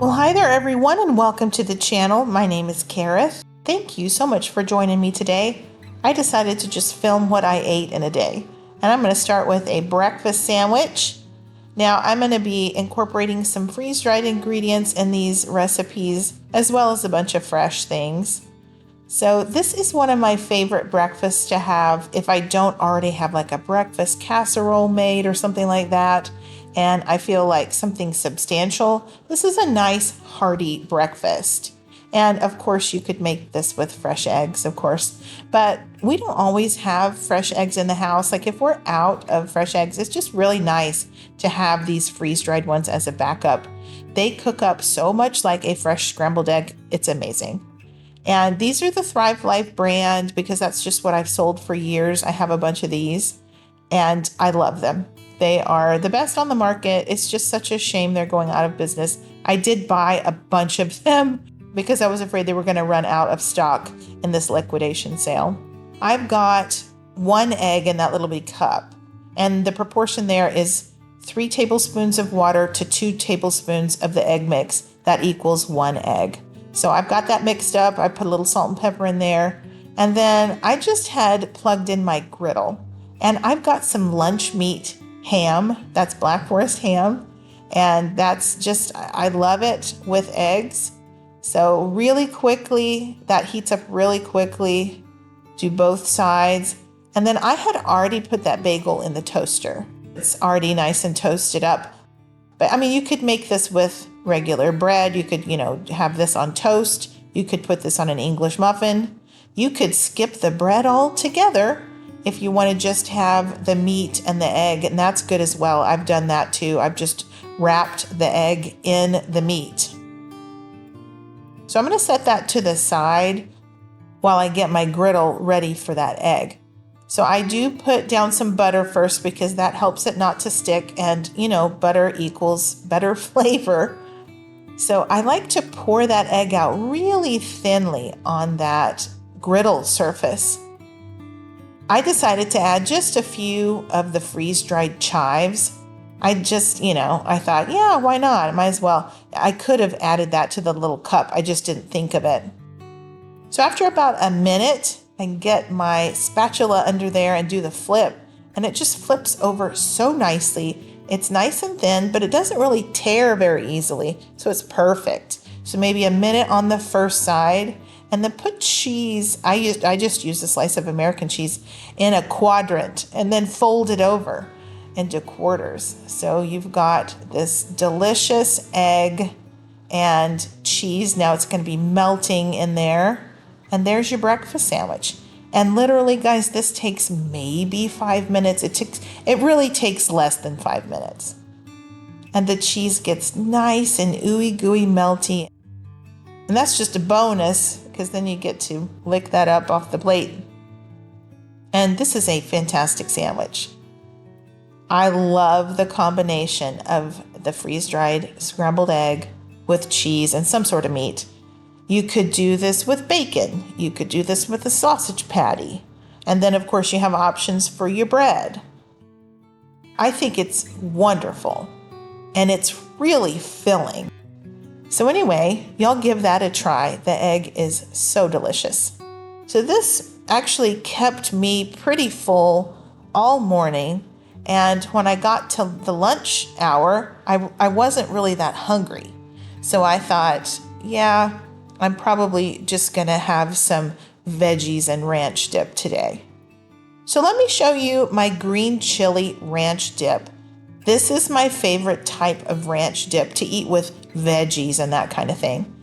Well, hi there everyone and welcome to the channel. My name is Kareth. Thank you so much for joining me today. I decided to just film what I ate in a day. And I'm going to start with a breakfast sandwich. Now I'm going to be incorporating some freeze-dried ingredients in these recipes as well as a bunch of fresh things. So this is one of my favorite breakfasts to have if I don't already have like a breakfast casserole made or something like that, and I feel like something substantial. This is a nice hearty breakfast. And of course you could make this with fresh eggs, of course, but we don't always have fresh eggs in the house. Like if we're out of fresh eggs, it's just really nice to have these freeze-dried ones as a backup. They cook up so much like a fresh scrambled egg. It's amazing. And these are the Thrive Life brand because that's just what I've sold for years. I have a bunch of these and I love them. They are the best on the market. It's just such a shame they're going out of business. I did buy a bunch of them because I was afraid they were going to run out of stock in this liquidation sale. I've got 1 egg in that little bitty cup, and the proportion there is 3 tablespoons of water to 2 tablespoons of the egg mix. That equals 1 egg. So I've got that mixed up. I put a little salt and pepper in there. And then I just had plugged in my griddle. And I've got some lunch meat ham. That's Black Forest ham. And that's just, I love it with eggs. So really quickly, that heats up really quickly. Do both sides. And then I had already put that bagel in the toaster. It's already nice and toasted up. But I mean, you could make this with regular bread. You could, have this on toast. You could put this on an English muffin. You could skip the bread altogether if you want to just have the meat and the egg, and that's good as well. I've done that too. I've just wrapped the egg in the meat. So I'm going to set that to the side while I get my griddle ready for that egg. So I do put down some butter first because that helps it not to stick, and butter equals better flavor. So I like to pour that egg out really thinly on that griddle surface. I decided to add just a few of the freeze-dried chives. I thought, yeah, why not? Might as well. I could have added that to the little cup. I just didn't think of it. So after about a minute, I get my spatula under there and do the flip, and it just flips over so nicely. It's nice and thin, but it doesn't really tear very easily, so it's perfect. So maybe a minute on the first side, and then put cheese. I just used a slice of American cheese in a quadrant, and then fold it over into quarters. So you've got this delicious egg and cheese. Now it's going to be melting in there. And there's your breakfast sandwich. And literally, guys, this takes maybe 5 minutes. It really takes less than 5 minutes. And the cheese gets nice and ooey gooey melty. And that's just a bonus because then you get to lick that up off the plate. And this is a fantastic sandwich. I love the combination of the freeze-dried scrambled egg with cheese and some sort of meat. You could do this with bacon. You could do this with a sausage patty. And then, of course, you have options for your bread. I think it's wonderful. And it's really filling. So anyway, y'all give that a try. The egg is so delicious. So this actually kept me pretty full all morning. And when I got to the lunch hour, I wasn't really that hungry. So I thought, yeah, I'm probably just going to have some veggies and ranch dip today. So let me show you my green chili ranch dip. This is my favorite type of ranch dip to eat with veggies and that kind of thing.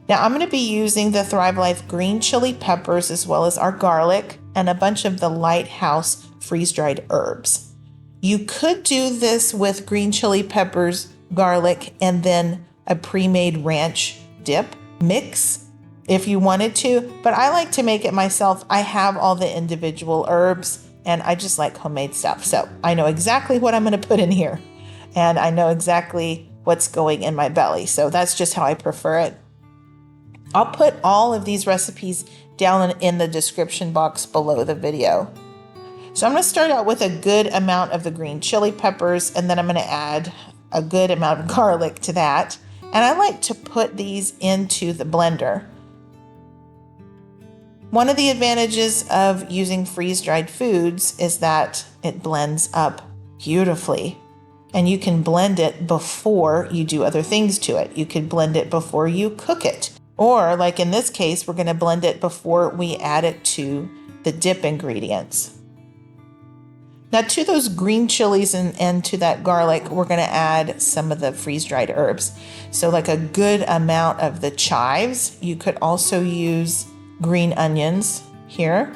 Now I'm going to be using the Thrive Life green chili peppers as well as our garlic and a bunch of the Lighthouse freeze-dried herbs. You could do this with green chili peppers, garlic, and then a pre-made ranch dip mix if you wanted to, but I like to make it myself. I have all the individual herbs and I just like homemade stuff. So I know exactly what I'm going to put in here and I know exactly what's going in my belly. So that's just how I prefer it. I'll put all of these recipes down in the description box below the video. So I'm going to start out with a good amount of the green chili peppers, and then I'm going to add a good amount of garlic to that. And I like to put these into the blender. One of the advantages of using freeze-dried foods is that it blends up beautifully. And you can blend it before you do other things to it. You could blend it before you cook it. Or like in this case, we're going to blend it before we add it to the dip ingredients. Now to those green chilies and to that garlic, we're going to add some of the freeze-dried herbs. So like a good amount of the chives. You could also use green onions here.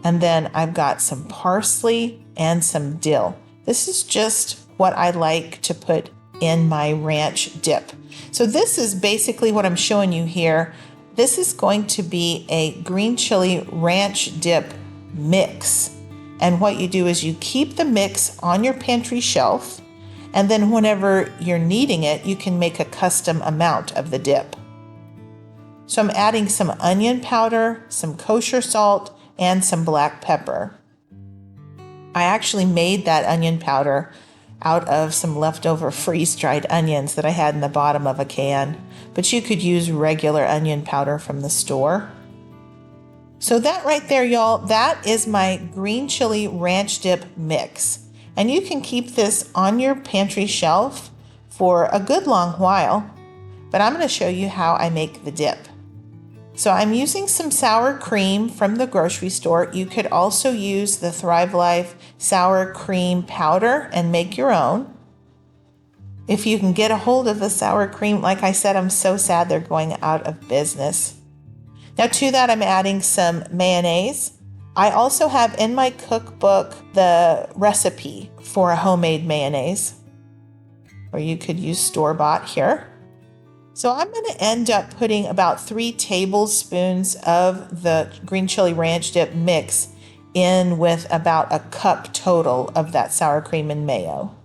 And then I've got some parsley and some dill. This is just what I like to put in my ranch dip. So this is basically what I'm showing you here. This is going to be a green chili ranch dip mix. And what you do is you keep the mix on your pantry shelf, and then whenever you're needing it, you can make a custom amount of the dip. So I'm adding some onion powder, some kosher salt, and some black pepper. I actually made that onion powder out of some leftover freeze-dried onions that I had in the bottom of a can, but you could use regular onion powder from the store. So that right there, y'all, that is my green chili ranch dip mix. And you can keep this on your pantry shelf for a good long while, but I'm going to show you how I make the dip. So I'm using some sour cream from the grocery store. You could also use the Thrive Life sour cream powder and make your own. If you can get a hold of the sour cream, like I said, I'm so sad they're going out of business. Now to that, I'm adding some mayonnaise. I also have in my cookbook the recipe for a homemade mayonnaise, or you could use store-bought here. So I'm going to end up putting about 3 tablespoons of the green chili ranch dip mix in with about a cup total of that sour cream and mayo.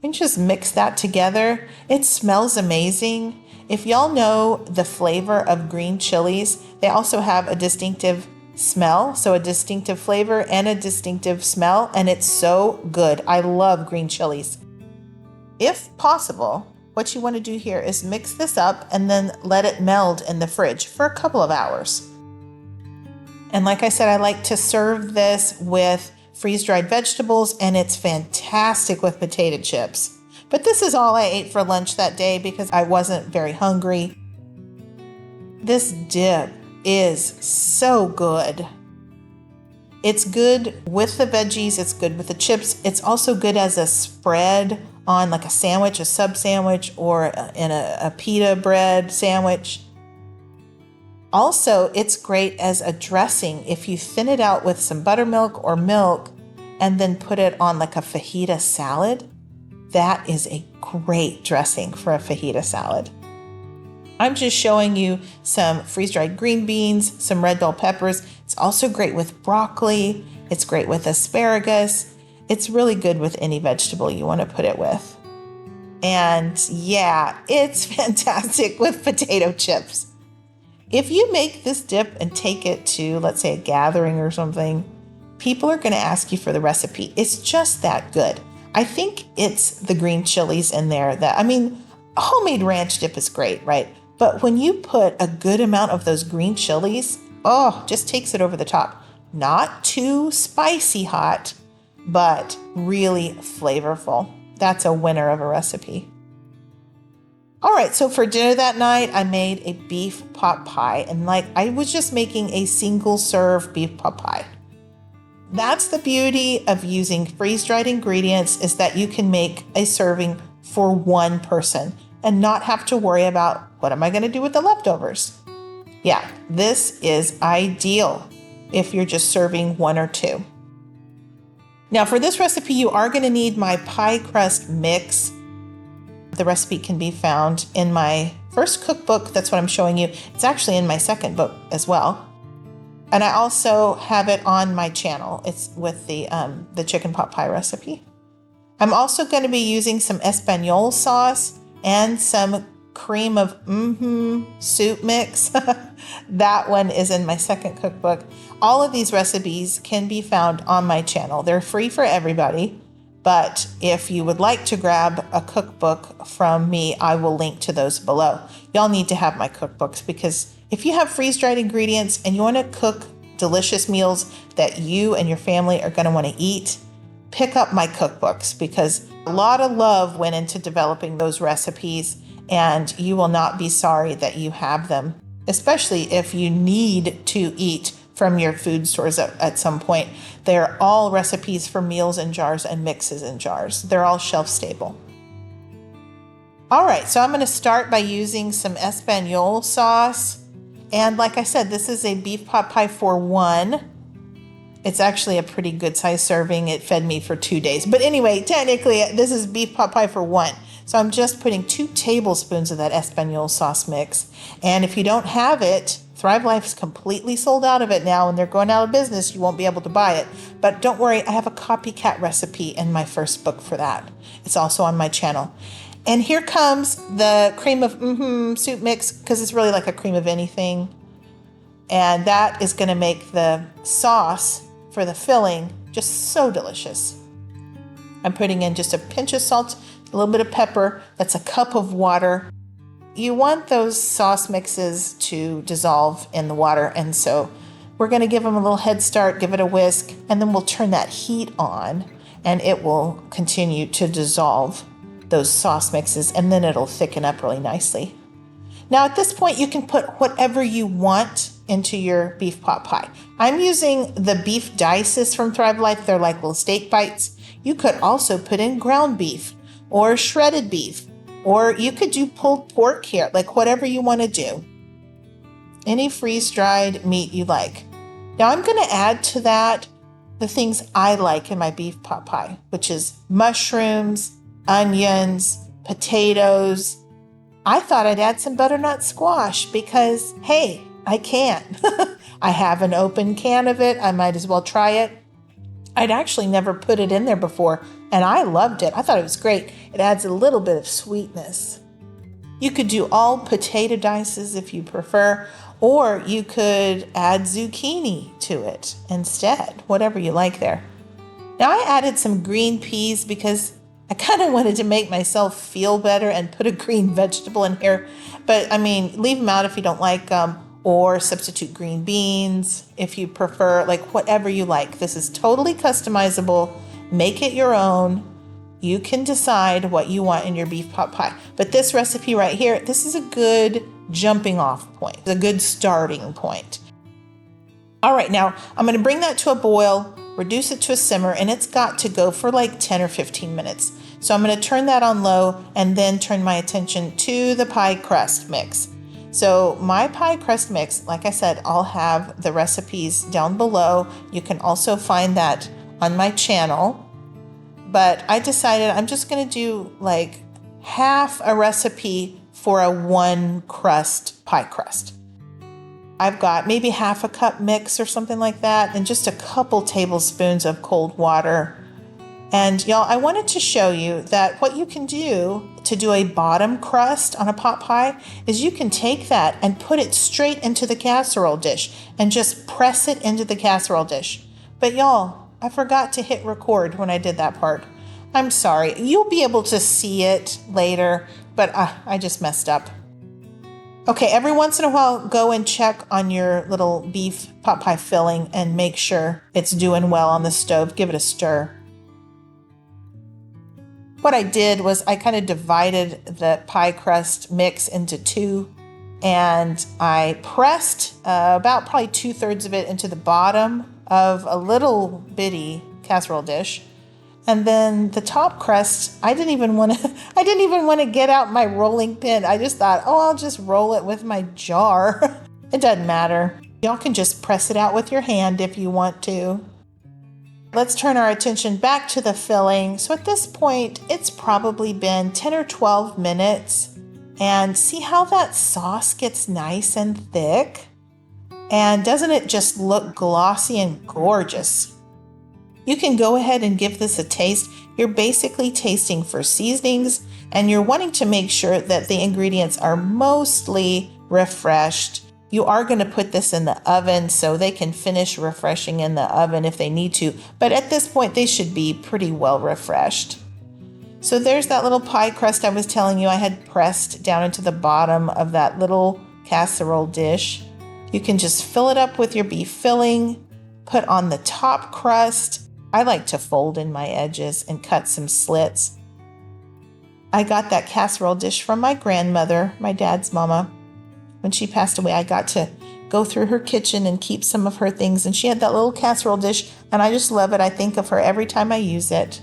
And just mix that together. It smells amazing. If y'all know the flavor of green chilies, they also have a distinctive smell, so a distinctive flavor and a distinctive smell, and it's so good. I love green chilies. If possible, what you want to do here is mix this up and then let it meld in the fridge for a couple of hours. And like I said, I like to serve this with freeze-dried vegetables, and it's fantastic with potato chips. But this is all I ate for lunch that day because I wasn't very hungry. This dip is so good. It's good with the veggies, it's good with the chips. It's also good as a spread on like a sandwich, a sub sandwich, or in a pita bread sandwich. Also, it's great as a dressing if you thin it out with some buttermilk or milk and then put it on like a fajita salad. That is a great dressing for a fajita salad. I'm just showing you some freeze-dried green beans, some red bell peppers. It's also great with broccoli. It's great with asparagus. It's really good with any vegetable you want to put it with. And yeah, it's fantastic with potato chips. If you make this dip and take it to, let's say, a gathering or something, people are going to ask you for the recipe. It's just that good. I think it's the green chilies in there that, homemade ranch dip is great, right? But when you put a good amount of those green chilies, just takes it over the top. Not too spicy hot, but really flavorful. That's a winner of a recipe. All right, so for dinner that night, I made a beef pot pie, and I was just making a single serve beef pot pie. That's the beauty of using freeze-dried ingredients, is that you can make a serving for one person and not have to worry about what am I going to do with the leftovers. Yeah, this is ideal if you're just serving 1 or 2. Now for this recipe, you are going to need my pie crust mix. The recipe can be found in my first cookbook. That's what I'm showing you. It's actually in my second book as well. And I also have it on my channel. It's with the chicken pot pie recipe. I'm also going to be using some Espanol sauce and some cream of soup mix. That one is in my second cookbook. All of these recipes can be found on my channel. They're free for everybody. But if you would like to grab a cookbook from me, I will link to those below. Y'all need to have my cookbooks, because if you have freeze-dried ingredients and you want to cook delicious meals that you and your family are going to want to eat, pick up my cookbooks, because a lot of love went into developing those recipes, and you will not be sorry that you have them, especially if you need to eat from your food stores at some point. They're all recipes for meals in jars and mixes in jars. They're all shelf stable. All right, so I'm going to start by using some Espanol sauce. And like I said, this is a beef pot pie for one. It's actually a pretty good size serving. It fed me for 2 days. But anyway, technically, this is beef pot pie for one. So I'm just putting 2 tablespoons of that Espanol sauce mix. And if you don't have it, Thrive Life is completely sold out of it now, and they're going out of business. You won't be able to buy it. But don't worry, I have a copycat recipe in my first book for that. It's also on my channel. And here comes the cream of soup mix, because it's really like a cream of anything. And that is going to make the sauce for the filling just so delicious. I'm putting in just a pinch of salt, a little bit of pepper. That's a cup of water. You want those sauce mixes to dissolve in the water, and so we're going to give them a little head start, give it a whisk, and then we'll turn that heat on, and it will continue to dissolve those sauce mixes, and then it'll thicken up really nicely. Now at this point, you can put whatever you want into your beef pot pie. I'm using the beef dices from Thrive Life. They're like little steak bites. You could also put in ground beef or shredded beef, or you could do pulled pork here, like whatever you want to do. Any freeze-dried meat you like. Now I'm going to add to that the things I like in my beef pot pie, which is mushrooms, onions, potatoes. I thought I'd add some butternut squash because, hey, I can. I have an open can of it. I might as well try it. I'd actually never put it in there before, and I loved it. I thought it was great. It adds a little bit of sweetness. You could do all potato dices if you prefer, or you could add zucchini to it instead, whatever you like there. Now I added some green peas because I kind of wanted to make myself feel better and put a green vegetable in here. But I mean, leave them out if you don't like them, or substitute green beans if you prefer, like whatever you like. This is totally customizable. Make it your own. You can decide what you want in your beef pot pie. But this recipe right here, this is a good jumping off point, a good starting point. All right, now I'm going to bring that to a boil, reduce it to a simmer, and it's got to go for like 10 or 15 minutes. So I'm going to turn that on low and then turn my attention to the pie crust mix. So my pie crust mix, like I said, I'll have the recipes down below. You can also find that on my channel. But I decided I'm just going to do like half a recipe for a 1 crust pie crust. I've got maybe half a cup mix or something like that, and just a couple tablespoons of cold water. And y'all, I wanted to show you that what you can do to do a bottom crust on a pot pie is you can take that and put it straight into the casserole dish and just press it into the casserole dish. But y'all, I forgot to hit record when I did that part. I'm sorry. You'll be able to see it later, but I just messed up. Okay, every once in a while, go and check on your little beef pot pie filling and make sure it's doing well on the stove. Give it a stir. What I did was I kind of divided the pie crust mix into 2, and I pressed about probably 2/3 of it into the bottom of a little bitty casserole dish. And then the top crust, I didn't even want to get out my rolling pin. I just thought, oh, I'll just roll it with my jar. It doesn't matter. Y'all can just press it out with your hand if you want to. Let's turn our attention back to the filling. So at this point, it's probably been 10 or 12 minutes. And see how that sauce gets nice and thick? And doesn't it just look glossy and gorgeous? You can go ahead and give this a taste. You're basically tasting for seasonings, and you're wanting to make sure that the ingredients are mostly refreshed You are going to put this in the oven so they can finish refreshing in the oven if they need to. But at this point, they should be pretty well refreshed. So there's that little pie crust I was telling you I had pressed down into the bottom of that little casserole dish. You can just fill it up with your beef filling, put on the top crust. I like to fold in my edges and cut some slits. I got that casserole dish from my grandmother, my dad's mama. When she passed away, I got to go through her kitchen and keep some of her things. And she had that little casserole dish, and I just love it. I think of her every time I use it.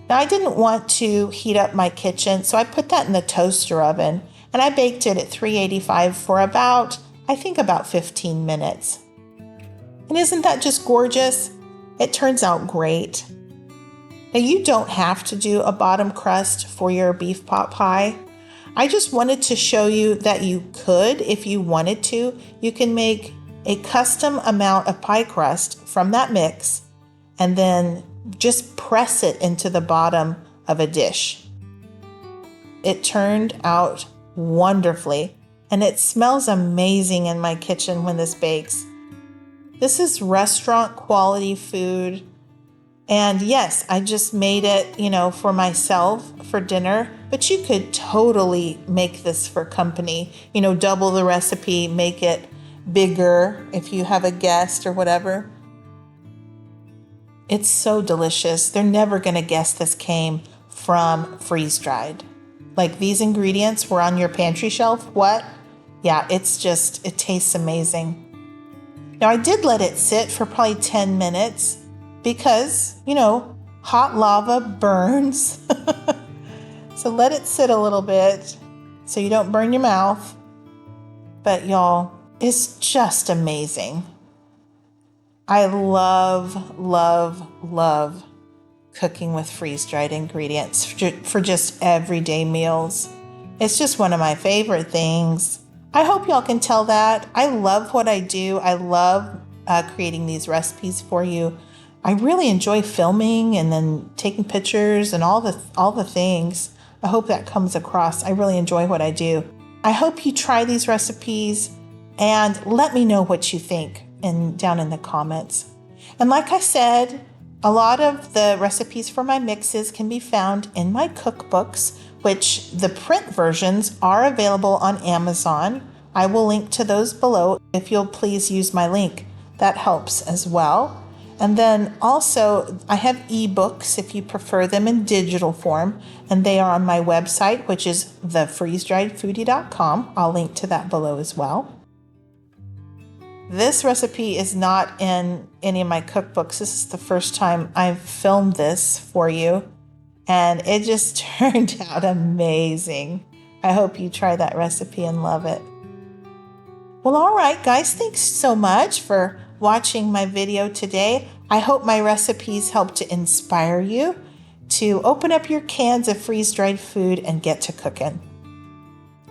Now, I didn't want to heat up my kitchen, so I put that in the toaster oven, and I baked it at 385 for about 15 minutes. And isn't that just gorgeous? It turns out great. Now, you don't have to do a bottom crust for your beef pot pie. I just wanted to show you that you could, if you wanted to. You can make a custom amount of pie crust from that mix and then just press it into the bottom of a dish. It turned out wonderfully, and it smells amazing in my kitchen when this bakes. This is restaurant quality food. And yes, I just made it, for myself for dinner, but you could totally make this for company, double the recipe, make it bigger if you have a guest or whatever. It's so delicious. They're never going to guess this came from freeze-dried. Like, these ingredients were on your pantry shelf. What? Yeah, it tastes amazing. Now, I did let it sit for probably 10 minutes because, hot lava burns. So let it sit a little bit so you don't burn your mouth. But y'all, it's just amazing. I love, love, love cooking with freeze-dried ingredients for just everyday meals. It's just one of my favorite things. I hope y'all can tell that. I love what I do. I love creating these recipes for you. I really enjoy filming and then taking pictures and all the things. I hope that comes across. I really enjoy what I do. I hope you try these recipes and let me know what you think down in the comments. And like I said, a lot of the recipes for my mixes can be found in my cookbooks, which the print versions are available on Amazon. I will link to those below if you'll please use my link. That helps as well. And then also, I have ebooks if you prefer them in digital form, and they are on my website, which is thefreezedriedfoodie.com. I'll link to that below as well. This recipe is not in any of my cookbooks. This is the first time I've filmed this for you, and it just turned out amazing. I hope you try that recipe and love it. Well, all right, guys, thanks so much for watching my video today. I hope my recipes help to inspire you to open up your cans of freeze-dried food and get to cooking.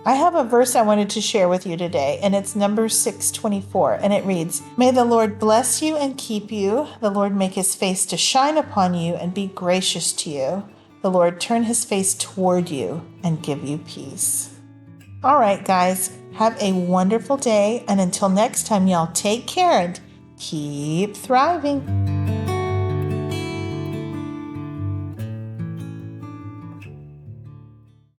I have a verse I wanted to share with you today, and it's Numbers 6:24, and it reads, "May the Lord bless you and keep you. The Lord make his face to shine upon you and be gracious to you. The Lord turn his face toward you and give you peace." All right, guys, have a wonderful day, and until next time, y'all, take care and keep thriving.